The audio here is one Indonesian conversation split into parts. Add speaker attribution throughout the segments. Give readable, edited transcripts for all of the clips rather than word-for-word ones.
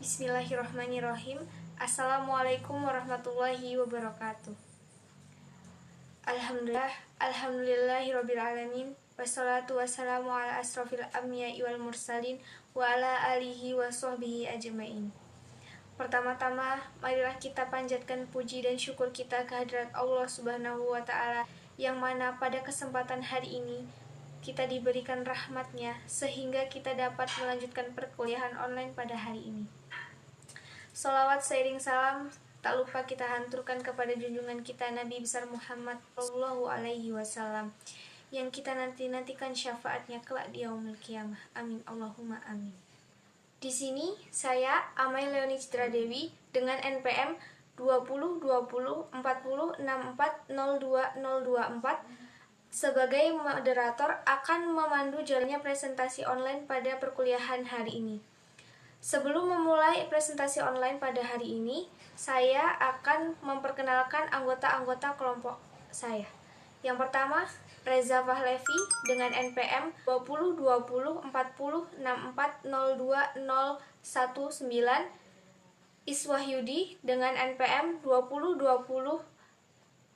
Speaker 1: Bismillahirrahmanirrahim. Assalamualaikum warahmatullahi wabarakatuh. Alhamdulillahirrabbilalamin. Wassalatu wassalamu ala asrofil anbiya'i wal mursalin wa ala alihi wa sahbihi ajma'in. Pertama-tama, marilah kita panjatkan puji dan syukur kita kehadirat Allah Subhanahu wa Ta'ala, yang mana pada kesempatan hari ini kita diberikan rahmatnya sehingga kita dapat melanjutkan perkuliahan online pada hari ini. Sholawat seiring salam tak lupa kita hanturkan kepada junjungan kita Nabi besar Muhammad Shallallahu Alaihi Wasallam, yang kita nantikan syafaatnya kelak di yaumul qiyamah. Amin Allahumma amin. Di sini saya Amai Leoni Citra Dewi dengan NPM 202040640224 sebagai moderator akan memandu jalannya presentasi online pada perkuliahan hari ini. Sebelum memulai presentasi online pada hari ini, saya akan memperkenalkan anggota-anggota kelompok saya. Yang pertama, Reza Fahlevi dengan NPM 202040640219, Iswahyudi dengan NPM 2020406402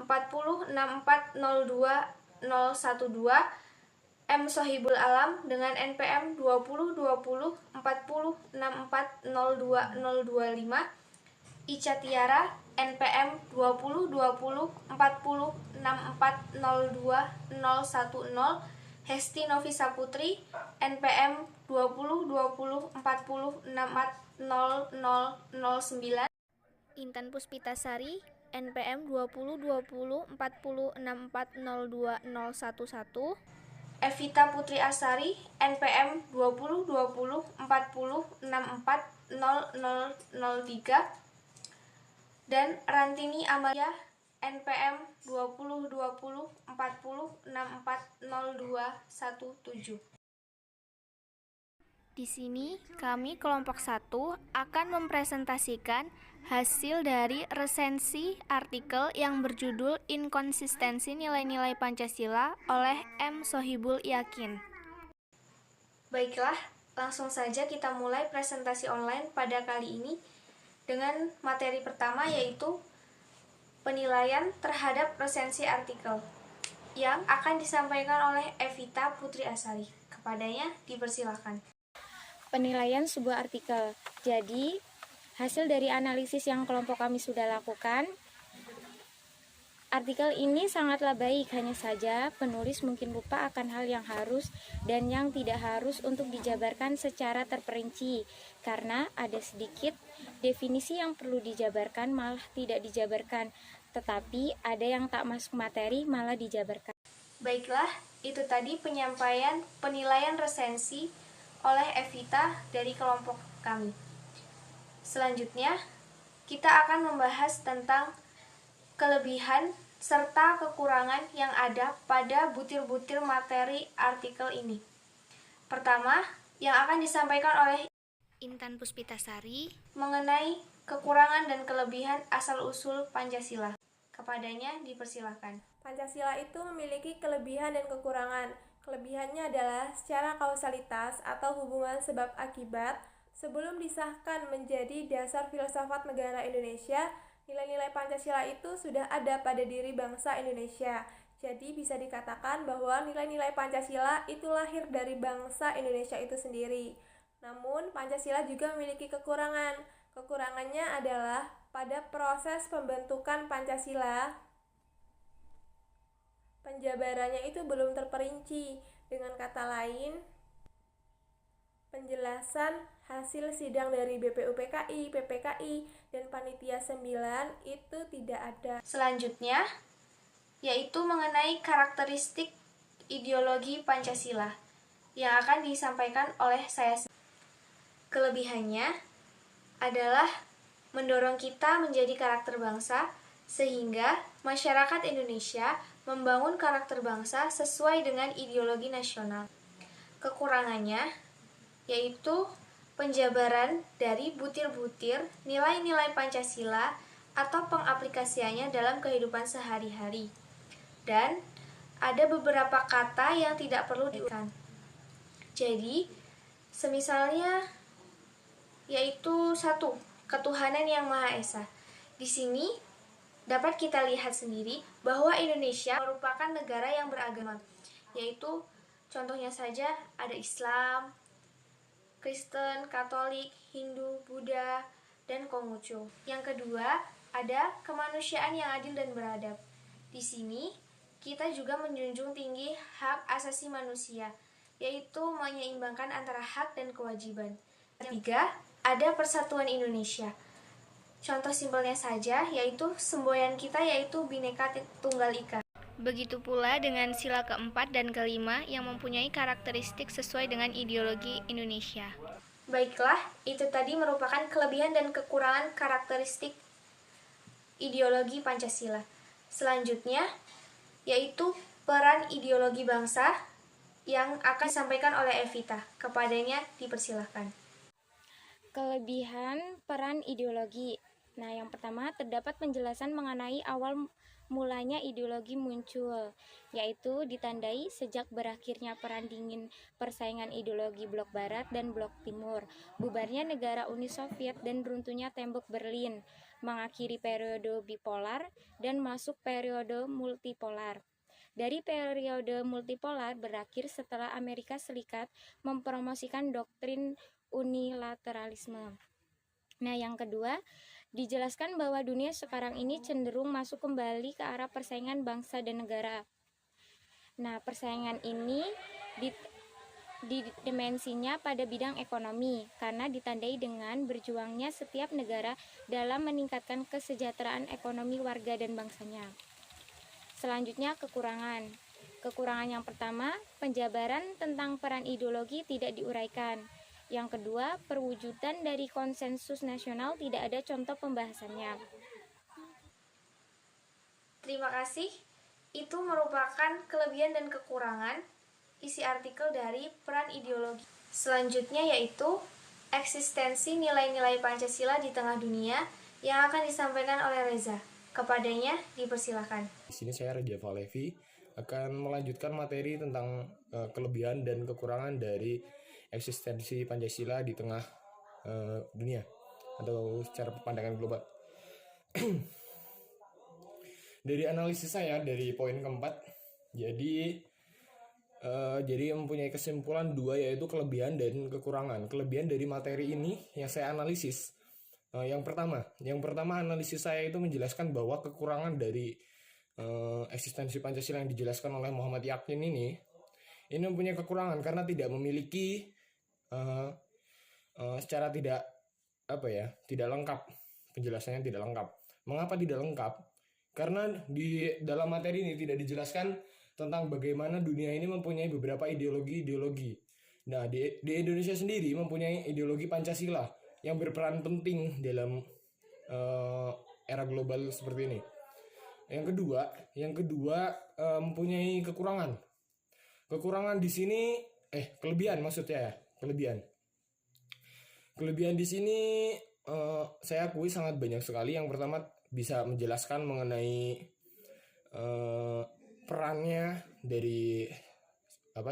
Speaker 1: 012, M. Sohibul Alam dengan NPM 202040640225, Ica Tiara NPM 202040640210, Hesti Novisa Putri NPM 202040640009, Intan Puspitasari NPM 20204064020111, Evita Putri Asari NPM 202040640003, dan Rantini Amalia NPM 202040640217. Di sini kami kelompok 1 akan mempresentasikan hasil dari resensi artikel yang berjudul Inkonsistensi Nilai-Nilai Pancasila oleh M. Sohibul Yakin. Baiklah, langsung saja kita mulai presentasi online pada kali ini dengan materi pertama, yaitu penilaian terhadap resensi artikel yang akan disampaikan oleh Evita Putri Asari. Kepadanya dipersilakan.
Speaker 2: Penilaian sebuah artikel. Jadi, hasil dari analisis yang kelompok kami sudah lakukan, artikel ini sangatlah baik, hanya saja penulis mungkin lupa akan hal yang harus dan yang tidak harus untuk dijabarkan secara terperinci, karena ada sedikit definisi yang perlu dijabarkan malah tidak dijabarkan, tetapi ada yang tak masuk materi malah dijabarkan.
Speaker 1: Baiklah, itu tadi penyampaian penilaian resensi oleh Evita dari kelompok kami. Selanjutnya, kita akan membahas tentang kelebihan serta kekurangan yang ada pada butir-butir materi artikel ini. Pertama, yang akan disampaikan oleh
Speaker 2: Intan Puspitasari
Speaker 1: mengenai kekurangan dan kelebihan asal-usul Pancasila. Kepadanya dipersilahkan.
Speaker 3: Pancasila itu memiliki kelebihan dan kekurangan. Kelebihannya adalah secara kausalitas atau hubungan sebab akibat. Sebelum disahkan menjadi dasar filsafat negara Indonesia, nilai-nilai Pancasila itu sudah ada pada diri bangsa Indonesia. Jadi bisa dikatakan bahwa nilai-nilai Pancasila itu lahir dari bangsa Indonesia itu sendiri. Namun Pancasila juga memiliki kekurangan. Kekurangannya adalah pada proses pembentukan Pancasila, penjabarannya itu belum terperinci. Dengan kata lain, penjelasan hasil sidang dari BPUPKI, PPKI, dan Panitia 9 itu tidak ada.
Speaker 1: Selanjutnya, yaitu mengenai karakteristik ideologi Pancasila yang akan disampaikan oleh saya. Kelebihannya adalah mendorong kita menjadi karakter bangsa, sehingga masyarakat Indonesia membangun karakter bangsa sesuai dengan ideologi nasional. Kekurangannya yaitu penjabaran dari butir-butir nilai-nilai Pancasila atau pengaplikasiannya dalam kehidupan sehari-hari. Dan ada beberapa kata yang tidak perlu diulang. Jadi, semisalnya yaitu satu, ketuhanan yang Maha Esa. Di sini dapat kita lihat sendiri bahwa Indonesia merupakan negara yang beragama, yaitu contohnya saja ada Islam, Kristen, Katolik, Hindu, Buddha, dan Konghucu. Yang kedua, ada kemanusiaan yang adil dan beradab. Di sini, kita juga menjunjung tinggi hak asasi manusia, yaitu menyeimbangkan antara hak dan kewajiban. Ketiga, ada persatuan Indonesia. Contoh simpelnya saja, yaitu semboyan kita yaitu Bhinneka Tunggal Ika. Begitu pula dengan sila keempat dan kelima yang mempunyai karakteristik sesuai dengan ideologi Indonesia. Baiklah, itu tadi merupakan kelebihan dan kekurangan karakteristik ideologi Pancasila. Selanjutnya, yaitu peran ideologi bangsa yang akan disampaikan oleh Evita. Kepadanya dipersilahkan.
Speaker 2: Kelebihan peran ideologi. Nah, yang pertama terdapat penjelasan mengenai awal mulanya ideologi muncul, yaitu ditandai sejak berakhirnya perang dingin, persaingan ideologi blok barat dan blok timur, bubarnya negara Uni Soviet dan runtuhnya tembok Berlin, mengakhiri periode bipolar dan masuk periode multipolar. Dari periode multipolar berakhir setelah Amerika Serikat mempromosikan doktrin unilateralisme. Nah, yang kedua, dijelaskan bahwa dunia sekarang ini cenderung masuk kembali ke arah persaingan bangsa dan negara. Nah, persaingan ini di dimensinya pada bidang ekonomi, karena ditandai dengan berjuangnya setiap negara dalam meningkatkan kesejahteraan ekonomi warga dan bangsanya. Selanjutnya, kekurangan. Kekurangan yang pertama, penjabaran tentang peran ideologi tidak diuraikan. Yang kedua, perwujudan dari konsensus nasional tidak ada contoh pembahasannya.
Speaker 1: Terima kasih. Itu merupakan kelebihan dan kekurangan isi artikel dari peran ideologi. Selanjutnya yaitu eksistensi nilai-nilai Pancasila di tengah dunia yang akan disampaikan oleh Reza. Kepadanya dipersilakan.
Speaker 4: Di sini saya Raja Falevi akan melanjutkan materi tentang kelebihan dan kekurangan dari eksistensi Pancasila di tengah dunia atau secara pandangan global. Dari analisis saya dari poin keempat, jadi mempunyai kesimpulan dua, yaitu kelebihan dan kekurangan. Kelebihan dari materi ini yang saya analisis, yang pertama analisis saya itu menjelaskan bahwa kekurangan dari eksistensi Pancasila yang dijelaskan oleh Muhammad Yakin ini mempunyai kekurangan karena tidak memiliki secara tidak lengkap, penjelasannya tidak lengkap. Mengapa tidak lengkap? Karena di dalam materi ini tidak dijelaskan tentang bagaimana dunia ini mempunyai beberapa ideologi. Nah, di Indonesia sendiri mempunyai ideologi Pancasila yang berperan penting dalam era global seperti ini. Yang kedua mempunyai kekurangan. Kekurangan di sini kelebihan maksudnya ya, kelebihan. Kelebihan di sini saya akui sangat banyak sekali. Yang pertama bisa menjelaskan mengenai perannya dari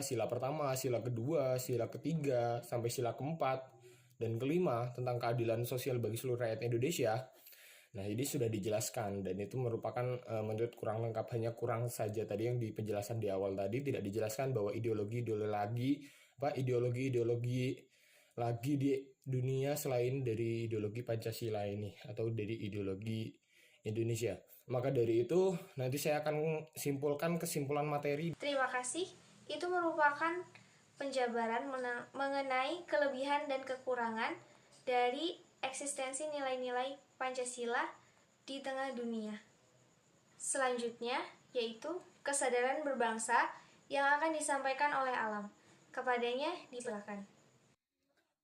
Speaker 4: sila pertama, sila kedua, sila ketiga sampai sila keempat dan kelima tentang keadilan sosial bagi seluruh rakyat Indonesia. Nah, ini sudah dijelaskan dan itu merupakan menurut kurang lengkap, hanya kurang saja tadi yang di penjelasan di awal tadi tidak dijelaskan bahwa ideologi lagi di dunia selain dari ideologi Pancasila ini atau dari ideologi Indonesia. Maka dari itu nanti saya akan simpulkan kesimpulan materi.
Speaker 1: Terima kasih. Itu merupakan penjabaran mengenai kelebihan dan kekurangan dari eksistensi nilai-nilai Pancasila di tengah dunia. Selanjutnya yaitu kesadaran berbangsa yang akan disampaikan oleh Alam. Kepadanya dipersilakan.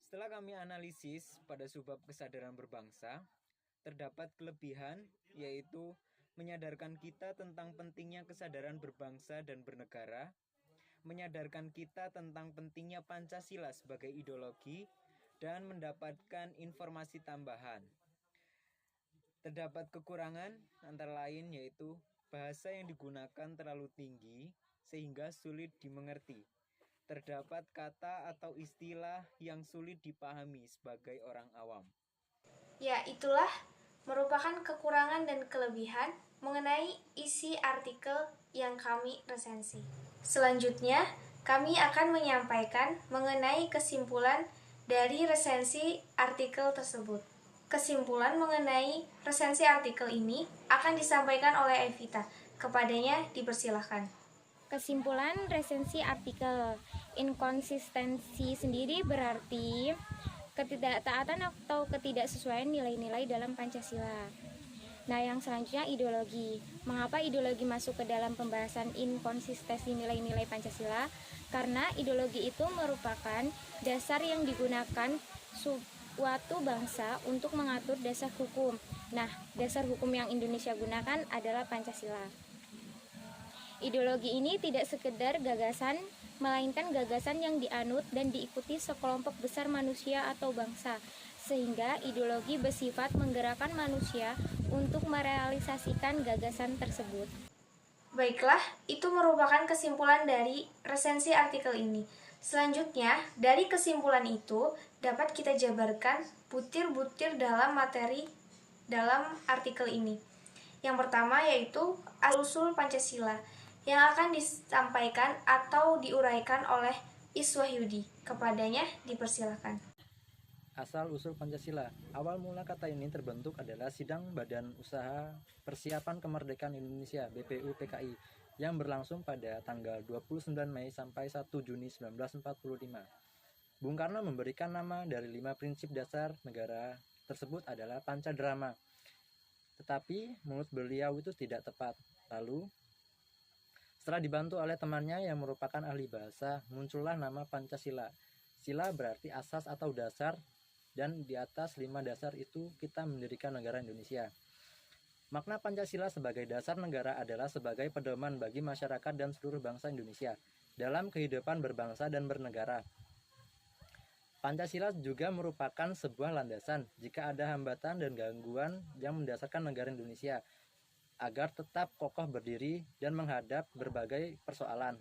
Speaker 5: Setelah kami analisis pada subbab kesadaran berbangsa, terdapat kelebihan yaitu menyadarkan kita tentang pentingnya kesadaran berbangsa dan bernegara, menyadarkan kita tentang pentingnya Pancasila sebagai ideologi, dan mendapatkan informasi tambahan. Terdapat kekurangan antara lain yaitu bahasa yang digunakan terlalu tinggi sehingga sulit dimengerti, terdapat kata atau istilah yang sulit dipahami sebagai orang awam.
Speaker 1: Ya, itulah merupakan kekurangan dan kelebihan mengenai isi artikel yang kami resensi. Selanjutnya, kami akan menyampaikan mengenai kesimpulan dari resensi artikel tersebut. Kesimpulan mengenai resensi artikel ini akan disampaikan oleh Evita. Kepadanya dipersilahkan.
Speaker 2: Kesimpulan resensi artikel, inkonsistensi sendiri berarti ketidaktaatan atau ketidaksesuaian nilai-nilai dalam Pancasila. Nah, yang selanjutnya ideologi. Mengapa ideologi masuk ke dalam pembahasan inkonsistensi nilai-nilai Pancasila? Karena ideologi itu merupakan dasar yang digunakan suatu bangsa untuk mengatur dasar hukum. Nah, dasar hukum yang Indonesia gunakan adalah Pancasila. Ideologi ini tidak sekedar gagasan, melainkan gagasan yang dianut dan diikuti sekelompok besar manusia atau bangsa, sehingga ideologi bersifat menggerakkan manusia untuk merealisasikan gagasan tersebut.
Speaker 1: Baiklah, itu merupakan kesimpulan dari resensi artikel ini. Selanjutnya, dari kesimpulan itu dapat kita jabarkan butir-butir dalam materi dalam artikel ini. Yang pertama yaitu asal-usul Pancasila, yang akan disampaikan atau diuraikan oleh Iswahyudi. Kepadanya dipersilakan.
Speaker 6: Asal-usul Pancasila. Awal mula kata ini terbentuk adalah Sidang Badan Usaha Persiapan Kemerdekaan Indonesia (BPUPKI) yang berlangsung pada tanggal 29 Mei sampai 1 Juni 1945. Bung Karno memberikan nama dari 5 prinsip dasar negara tersebut adalah Pancadrama. Tetapi menurut beliau itu tidak tepat. Lalu setelah dibantu oleh temannya yang merupakan ahli bahasa, muncullah nama Pancasila. Sila berarti asas atau dasar, dan di atas 5 dasar itu kita mendirikan negara Indonesia. Makna Pancasila sebagai dasar negara adalah sebagai pedoman bagi masyarakat dan seluruh bangsa Indonesia dalam kehidupan berbangsa dan bernegara. Pancasila juga merupakan sebuah landasan jika ada hambatan dan gangguan yang mendasarkan negara Indonesia agar tetap kokoh berdiri dan menghadap berbagai persoalan.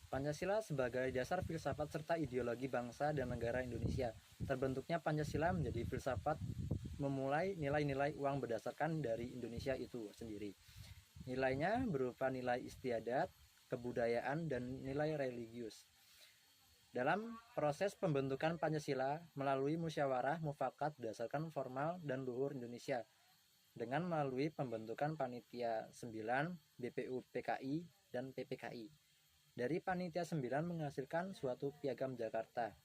Speaker 6: Pancasila sebagai dasar filsafat serta ideologi bangsa dan negara Indonesia. Terbentuknya Pancasila menjadi filsafat memulai nilai-nilai uang berdasarkan dari Indonesia itu sendiri. Nilainya berupa nilai istiadat, kebudayaan, dan nilai religius. Dalam proses pembentukan Pancasila melalui musyawarah mufakat berdasarkan formal dan luhur Indonesia, dengan melalui pembentukan Panitia 9, BPUPKI, dan PPKI. Dari Panitia 9 menghasilkan suatu Piagam Jakarta.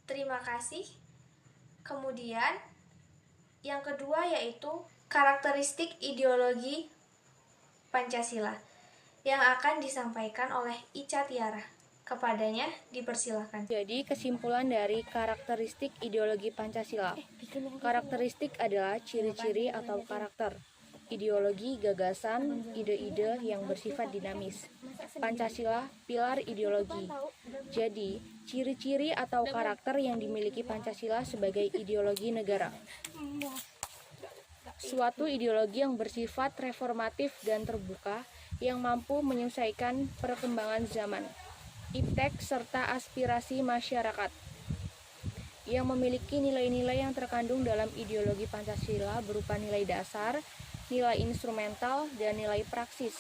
Speaker 1: Terima kasih. Kemudian, yang kedua yaitu karakteristik ideologi Pancasila yang akan disampaikan oleh Ica Tiara. Kepadanya dipersilakan.
Speaker 7: Jadi kesimpulan dari karakteristik ideologi Pancasila. Karakteristik adalah ciri-ciri atau karakter. Ideologi, gagasan, ide-ide yang bersifat dinamis. Pancasila, pilar ideologi. Jadi, ciri-ciri atau karakter yang dimiliki Pancasila sebagai ideologi negara. Suatu ideologi yang bersifat reformatif dan terbuka, yang mampu menyelesaikan perkembangan zaman, iptek serta aspirasi masyarakat, yang memiliki nilai-nilai yang terkandung dalam ideologi Pancasila berupa nilai dasar, nilai instrumental, dan nilai praksis.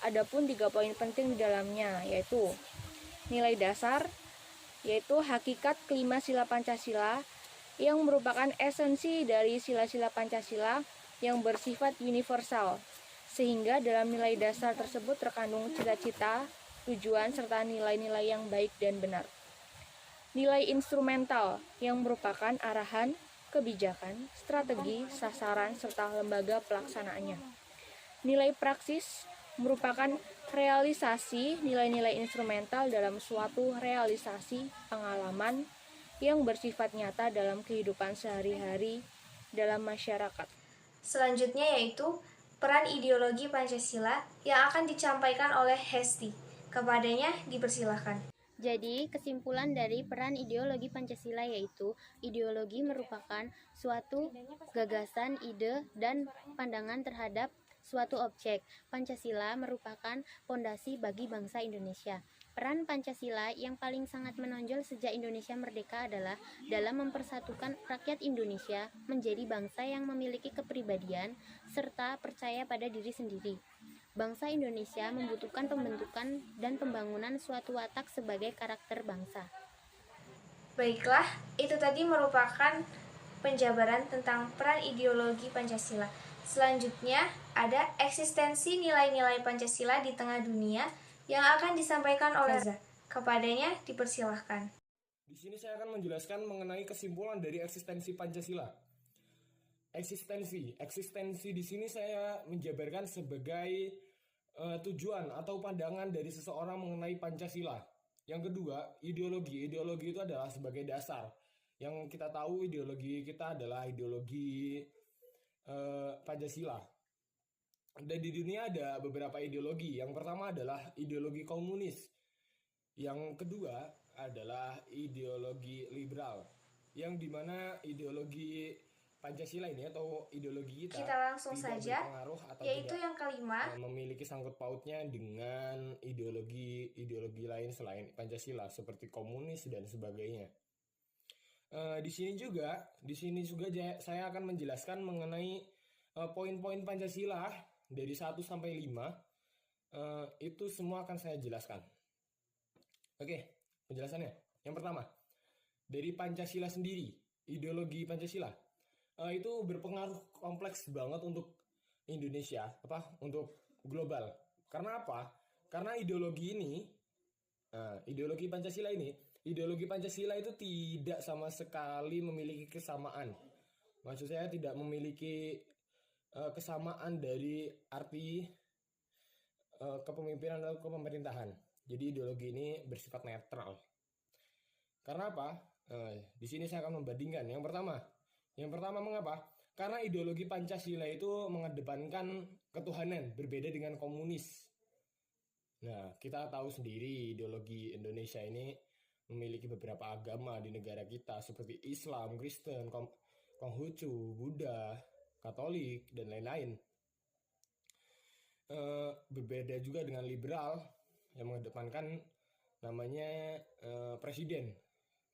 Speaker 7: Adapun 3 poin penting di dalamnya, yaitu nilai dasar, yaitu hakikat kelima sila Pancasila, yang merupakan esensi dari sila-sila Pancasila yang bersifat universal, sehingga dalam nilai dasar tersebut terkandung cita-cita, tujuan, serta nilai-nilai yang baik dan benar. Nilai instrumental yang merupakan arahan, kebijakan, strategi, sasaran, serta lembaga pelaksanaannya. Nilai praksis merupakan realisasi nilai-nilai instrumental dalam suatu realisasi pengalaman yang bersifat nyata dalam kehidupan sehari-hari dalam masyarakat.
Speaker 1: Selanjutnya yaitu peran ideologi Pancasila yang akan disampaikan oleh Hesti. Kepadanya dipersilahkan.
Speaker 2: Jadi, kesimpulan dari peran ideologi Pancasila yaitu ideologi merupakan suatu gagasan, ide, dan pandangan terhadap suatu objek. Pancasila merupakan fondasi bagi bangsa Indonesia. Peran Pancasila yang paling sangat menonjol sejak Indonesia merdeka adalah dalam mempersatukan rakyat Indonesia menjadi bangsa yang memiliki kepribadian serta percaya pada diri sendiri. Bangsa Indonesia membutuhkan pembentukan dan pembangunan suatu watak sebagai karakter bangsa.
Speaker 1: Baiklah, itu tadi merupakan penjabaran tentang peran ideologi Pancasila. Selanjutnya, ada eksistensi nilai-nilai Pancasila di tengah dunia yang akan disampaikan oleh Reza. Kepadanya dipersilahkan.
Speaker 4: Di sini saya akan menjelaskan mengenai kesimpulan dari eksistensi Pancasila. Eksistensi di sini saya menjabarkan sebagai tujuan atau pandangan dari seseorang mengenai Pancasila. Yang kedua, ideologi. Ideologi itu adalah sebagai dasar. Yang kita tahu ideologi kita adalah ideologi Pancasila. Dan di dunia ada beberapa ideologi. Yang pertama adalah ideologi komunis. Yang kedua adalah ideologi liberal. Yang dimana ideologi Pancasila ini atau ideologi kita
Speaker 1: langsung
Speaker 4: tidak
Speaker 1: saja,
Speaker 4: berpengaruh atau
Speaker 1: yaitu
Speaker 4: tidak
Speaker 1: yang kelima,
Speaker 4: memiliki sangkut pautnya dengan ideologi lain selain Pancasila seperti komunis dan sebagainya. Di sini juga saya akan menjelaskan mengenai poin-poin Pancasila dari 1 sampai 5. Itu semua akan saya jelaskan. Oke, penjelasannya. Yang pertama, dari Pancasila sendiri, ideologi Pancasila itu berpengaruh kompleks banget untuk Indonesia, untuk global. Karena apa? Karena ideologi Pancasila itu tidak sama sekali memiliki kesamaan. Maksud saya tidak memiliki kesamaan dari arti kepemimpinan atau kepemerintahan. Jadi ideologi ini bersifat netral. Karena apa? Di sini saya akan membandingkan. Yang pertama mengapa? Karena ideologi Pancasila itu mengedepankan ketuhanan, berbeda dengan komunis. Nah, kita tahu sendiri ideologi Indonesia ini memiliki beberapa agama di negara kita seperti Islam, Kristen, Konghucu, Buddha, Katolik, dan lain-lain. Berbeda juga dengan liberal yang mengedepankan namanya presiden.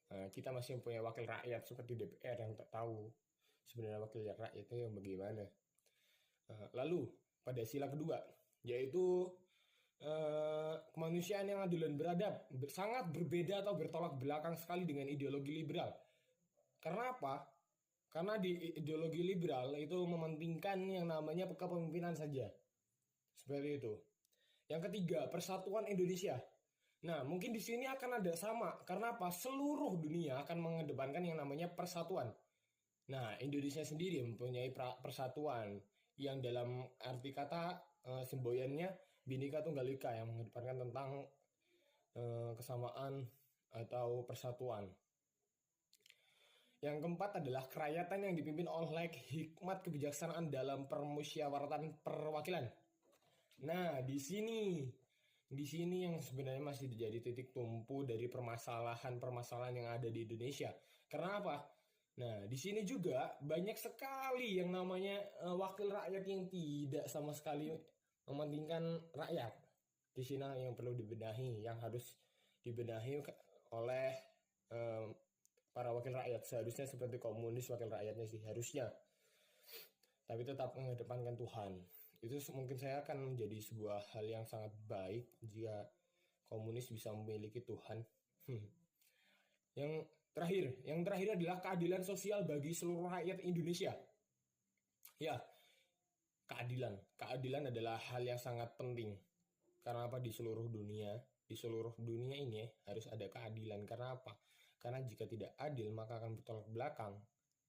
Speaker 4: Kita masih mempunyai wakil rakyat seperti DPR yang tak tahu sebenarnya wakil rakyat itu yang bagaimana. Lalu pada sila kedua, yaitu kemanusiaan yang adil dan beradab, sangat berbeda atau bertolak belakang sekali dengan ideologi liberal. Karena apa? Karena di ideologi liberal itu mementingkan yang namanya kepemimpinan saja. Seperti itu. Yang ketiga, persatuan Indonesia. Nah, mungkin di sini akan ada sama. Karena apa? Seluruh dunia akan mengedepankan yang namanya persatuan. Nah, Indonesia sendiri mempunyai persatuan yang dalam arti kata semboyannya Bhinneka Tunggal Ika yang mengedepankan tentang kesamaan atau persatuan. Yang keempat adalah kerakyatan yang dipimpin oleh hikmat kebijaksanaan dalam permusyawaratan perwakilan. Nah, di sini yang sebenarnya masih jadi titik tumpu dari permasalahan yang ada di Indonesia. Karena apa? Nah, di sini juga banyak sekali yang namanya wakil rakyat yang tidak sama sekali mementingkan rakyat. Di sini yang perlu dibenahi, yang harus dibenahi oleh para wakil rakyat. Seharusnya seperti komunis wakil rakyatnya sih, harusnya. Tapi tetap mengedepankan Tuhan. Itu mungkin saya akan menjadi sebuah hal yang sangat baik jika komunis bisa memiliki Tuhan. Yang terakhir adalah keadilan sosial bagi seluruh rakyat Indonesia. Ya, keadilan adalah hal yang sangat penting. Karena apa? Di seluruh dunia ini harus ada keadilan. Karena apa? Karena jika tidak adil maka akan bertolak belakang.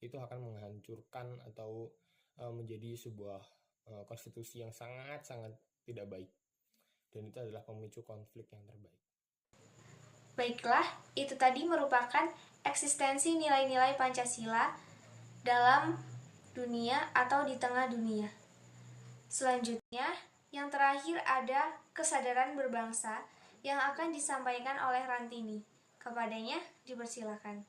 Speaker 4: Itu akan menghancurkan atau menjadi sebuah konstitusi yang sangat-sangat tidak baik. Dan itu adalah pemicu konflik yang terbaik.
Speaker 1: Baiklah, itu tadi merupakan eksistensi nilai-nilai Pancasila dalam dunia atau di tengah dunia. Selanjutnya, yang terakhir ada kesadaran berbangsa yang akan disampaikan oleh Rantini. Kepadanya dipersilakan.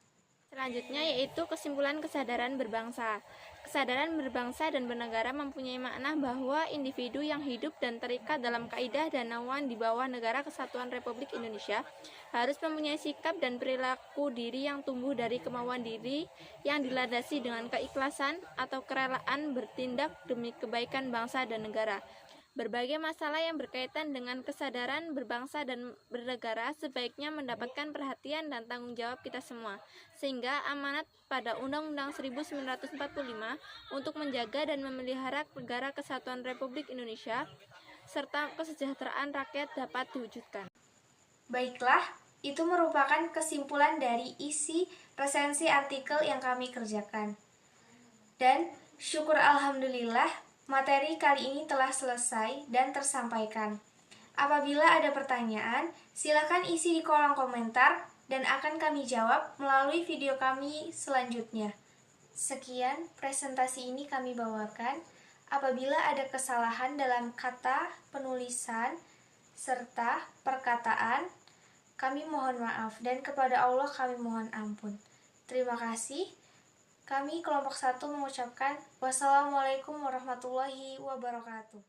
Speaker 2: Selanjutnya yaitu kesimpulan kesadaran berbangsa. Kesadaran berbangsa dan bernegara mempunyai makna bahwa individu yang hidup dan terikat dalam kaidah dan naungan di bawah Negara Kesatuan Republik Indonesia harus mempunyai sikap dan perilaku diri yang tumbuh dari kemauan diri yang dilandasi dengan keikhlasan atau kerelaan bertindak demi kebaikan bangsa dan negara. Berbagai masalah yang berkaitan dengan kesadaran berbangsa dan bernegara sebaiknya mendapatkan perhatian dan tanggung jawab kita semua, sehingga amanat pada Undang-Undang 1945 untuk menjaga dan memelihara Negara Kesatuan Republik Indonesia serta kesejahteraan rakyat dapat diwujudkan.
Speaker 1: Baiklah, itu merupakan kesimpulan dari isi resensi artikel yang kami kerjakan. Dan syukur alhamdulillah, materi kali ini telah selesai dan tersampaikan. Apabila ada pertanyaan, silakan isi di kolom komentar dan akan kami jawab melalui video kami selanjutnya. Sekian presentasi ini kami bawakan. Apabila ada kesalahan dalam kata, penulisan, serta perkataan, kami mohon maaf dan kepada Allah kami mohon ampun. Terima kasih. Kami kelompok 1 mengucapkan wassalamualaikum warahmatullahi wabarakatuh.